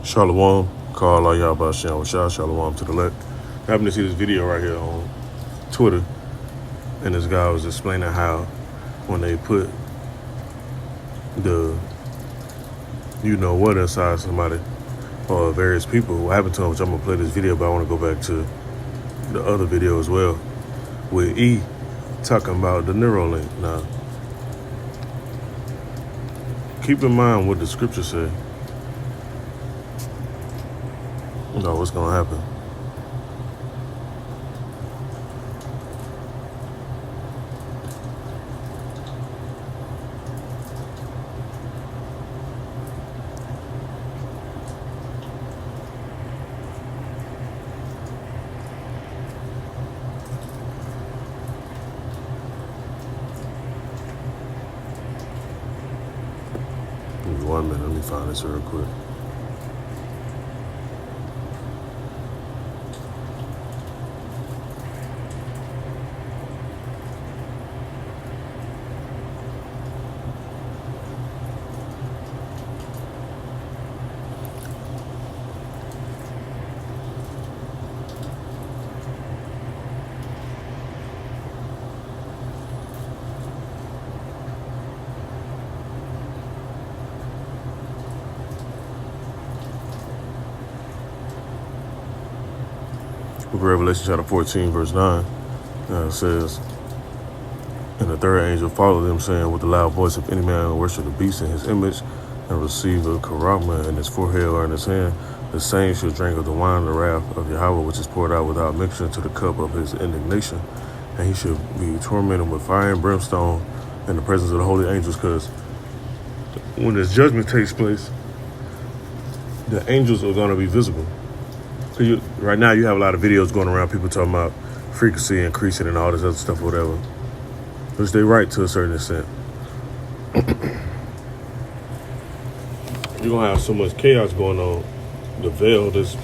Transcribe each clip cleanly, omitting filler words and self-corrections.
Shalom, call all y'all about Shem Shah, Shalom to the left. I happened to see this video right here on Twitter, and this guy was explaining how when they put the what inside somebody or various people, what happened to them, which I'm gonna play this video, but I wanna go back to the other video as well, with E talking about the Neuralink. Now, keep in mind what the scripture said. You know what's gonna happen. Give me 1 minute, let me find this real quick. Book of Revelation chapter 14, verse 9, it says, and the third angel followed them, saying with a loud voice, if any man worship the beast in his image and receive a charagma in his forehead or in his hand, the same shall drink of the wine of the wrath of Yahweh, which is poured out without mixture into the cup of his indignation. And he shall be tormented with fire and brimstone in the presence of the holy angels. Because when this judgment takes place, the angels are going to be visible. Right now, you have a lot of videos going around, people talking about frequency increasing and all this other stuff, whatever. Which they right to a certain extent. You're going to have so much chaos going on. The veil that's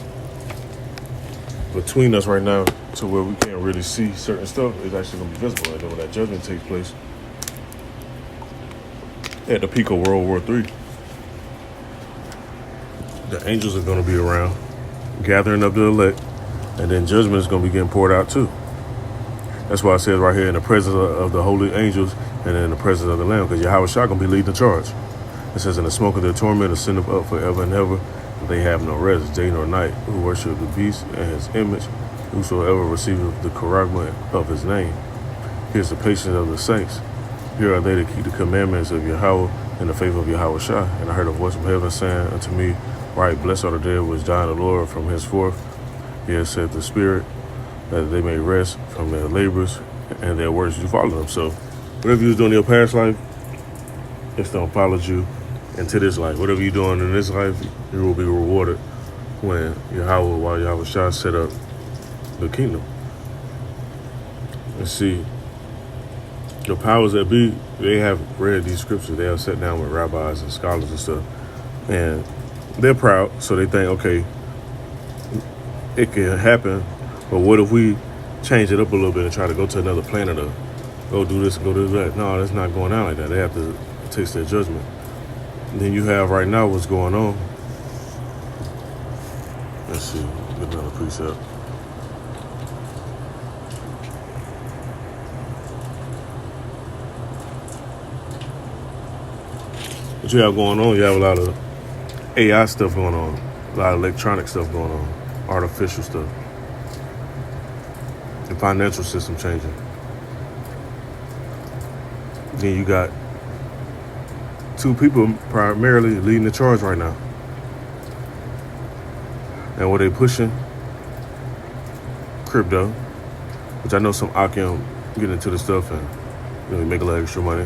between us right now to where we can't really see certain stuff is actually going to be visible. And then when that judgment takes place, at the peak of World War III, the angels are going to be around, gathering up the elect, and then judgment is going to be getting poured out too. That's why it says right here, in the presence of the holy angels and in the presence of the Lamb, because Yahweh Shah going to be leading the charge. It says, in the smoke of their torment ascend up forever and ever, they have no rest, day nor night, who worship the beast and his image, whosoever receiveth the charagma of his name. Here's the patience of the saints. Here are they that keep the commandments of Yahweh and the faith of Yahweh Shah. And I heard a voice from heaven saying unto me, right, blessed are the dead which die in the Lord from henceforth. Here said the Spirit, that they may rest from their labors and their works do follow them. So whatever you was doing in your past life, it's going to follow you into this life. Whatever you're doing in this life, you will be rewarded when Yahweh Shah set up the kingdom. And see, the powers that be, they have read these scriptures. They have sat down with rabbis and scholars and stuff. And they're proud, so they think, okay, it can happen, but what if we change it up a little bit and try to go to another planet or go do this and go do that? No, that's not going out like that. They have to taste their judgment. And then you have right now what's going on. Let's see, get another precept. What you have going on, you have a lot of AI stuff going on, a lot of electronic stuff going on, artificial stuff. The financial system changing. Then you got two people primarily leading the charge right now. And what they pushing? Crypto, which I know some Akim get into the stuff and make a little extra money.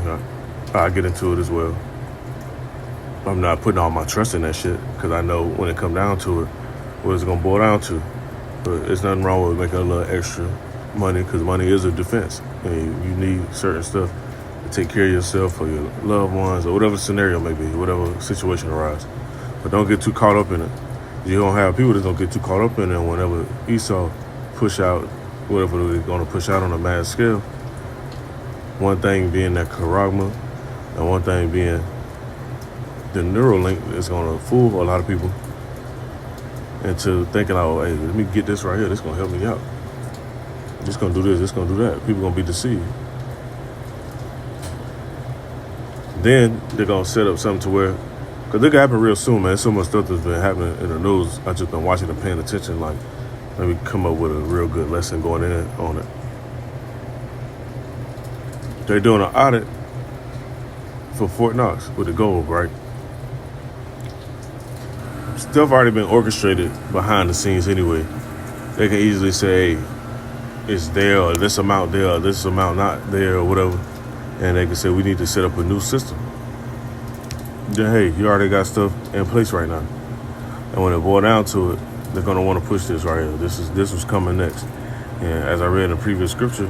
I get into it as well. I'm not putting all my trust in that shit because I know when it come down to it, what it's going to boil down to. But there's nothing wrong with making a little extra money because money is a defense. And you need certain stuff to take care of yourself or your loved ones or whatever scenario may be, whatever situation arises. But don't get too caught up in it. You're going to have people that's going to get too caught up in it whenever Esau push out whatever they're going to push out on a mass scale. One thing being that charagma and one thing being the Neuralink is going to fool a lot of people. into thinking, oh, hey, let me get this right here. This gonna help me out. This gonna do this. This gonna do that. People gonna be deceived. Then they're gonna set up something to where, because it could happen real soon, man. So much stuff that's been happening in the news. I just been watching and paying attention. Like, let me come up with a real good lesson going in on it. They're doing an audit for Fort Knox with the gold, right? Stuff already been orchestrated behind the scenes anyway. They can easily say, hey, it's there, or this amount there, or this amount not there, or whatever. And they can say, we need to set up a new system. Then, hey, you already got stuff in place right now. And when it boils down to it, they're going to want to push this right here. This was coming next. And as I read in the previous scripture,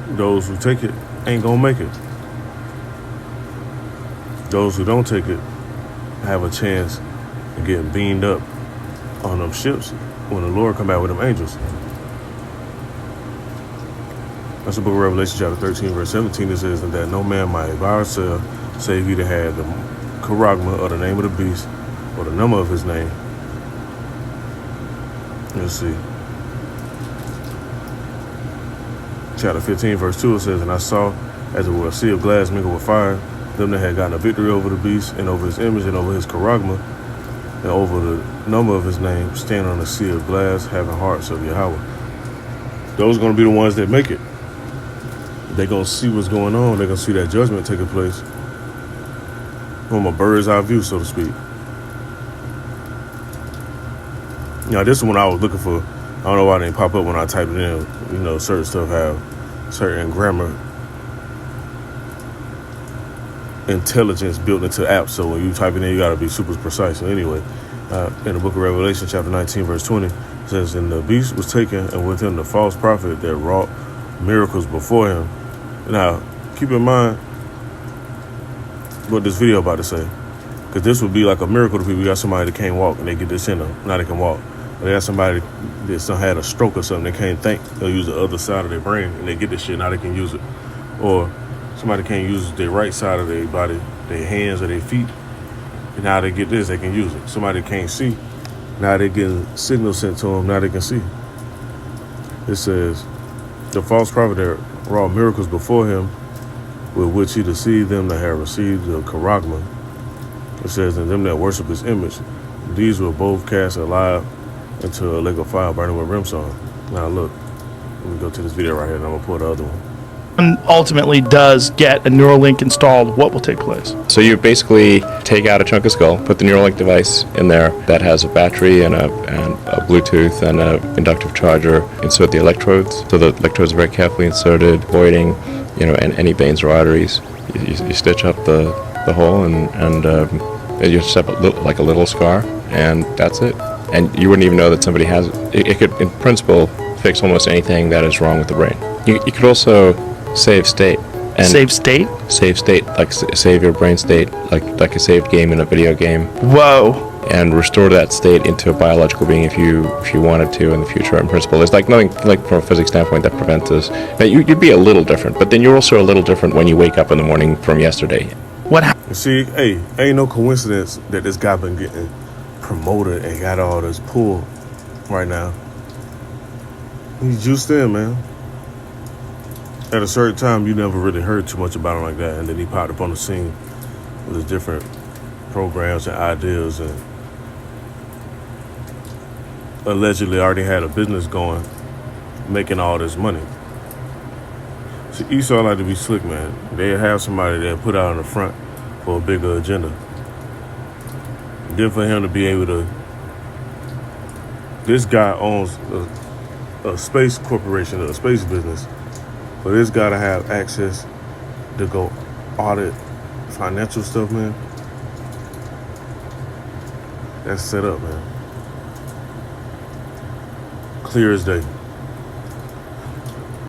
those who take it ain't going to make it. Those who don't take it have a chance of getting beamed up on them ships when the Lord come back with them angels. That's the book of Revelation, chapter 13, verse 17. It says that no man might buy or sell, save he that had the charagma, or the name of the beast, or the number of his name. Let's see. Chapter 15, verse 2, it says, and I saw, as it were, a sea of glass mingled with fire, them that had gotten a victory over the beast, and over his image, and over his charagma, and over the number of his name, standing on a sea of glass, having hearts of Yahweh. Those are going to be the ones that make it. They're going to see what's going on. They're going to see that judgment taking place from a bird's eye view, so to speak. Now, this is one I was looking for. I don't know why it didn't pop up when I typed it in. You know, certain stuff have certain grammar intelligence built into apps. So when you type it in, you got to be super precise. So anyway, in the book of Revelation, chapter 19, verse 20, it says, and the beast was taken, and with him the false prophet that wrought miracles before him. Now, keep in mind what this video about to say, because this would be like a miracle to people. You got somebody that can't walk, and they get this in them. Now they can walk. Or they got somebody that had a stroke or something. They can't think. They'll use the other side of their brain, and they get this shit. Now they can use it. Or somebody can't use their right side of their body, their hands or their feet. And now they get this, they can use it. Somebody can't see. Now they getting signals sent to them. Now they can see. It says, the false prophet that wrought miracles before him, with which he deceived them that had received the charagma. It says, and them that worship his image, these were both cast alive into a lake of fire burning with brimstone. Now look, let me go to this video right here, and I'm gonna pull the other one. And ultimately does get a Neuralink installed, what will take place? So you basically take out a chunk of skull, put the Neuralink device in there that has a battery and a Bluetooth and an inductive charger. Insert the electrodes. So the electrodes are very carefully inserted, avoiding, and any veins or arteries. You stitch up the hole and you just have like a little scar, and that's it. And you wouldn't even know that somebody has it. It could, in principle, fix almost anything that is wrong with the brain. You could also save state. And Save state? Save state, like save your brain state, like a saved game in a video game. Whoa. And restore that state into a biological being if you wanted to in the future. In principle, there's like nothing like from a physics standpoint that prevents this. Now you'd be a little different, but then you're also a little different when you wake up in the morning from yesterday. What happened? See, hey, ain't no coincidence that this guy been getting promoted and got all this pull right now. He's juiced in, man. At a certain time, you never really heard too much about him like that, and then he popped up on the scene with his different programs and ideas, and allegedly already had a business going, making all this money. See, Esau like to be slick, man. They have somebody that put out in the front for a bigger agenda. Then for him to be able to, this guy owns a space corporation, a space business. For this guy to have access to go audit financial stuff, man, that's set up, man. Clear as day.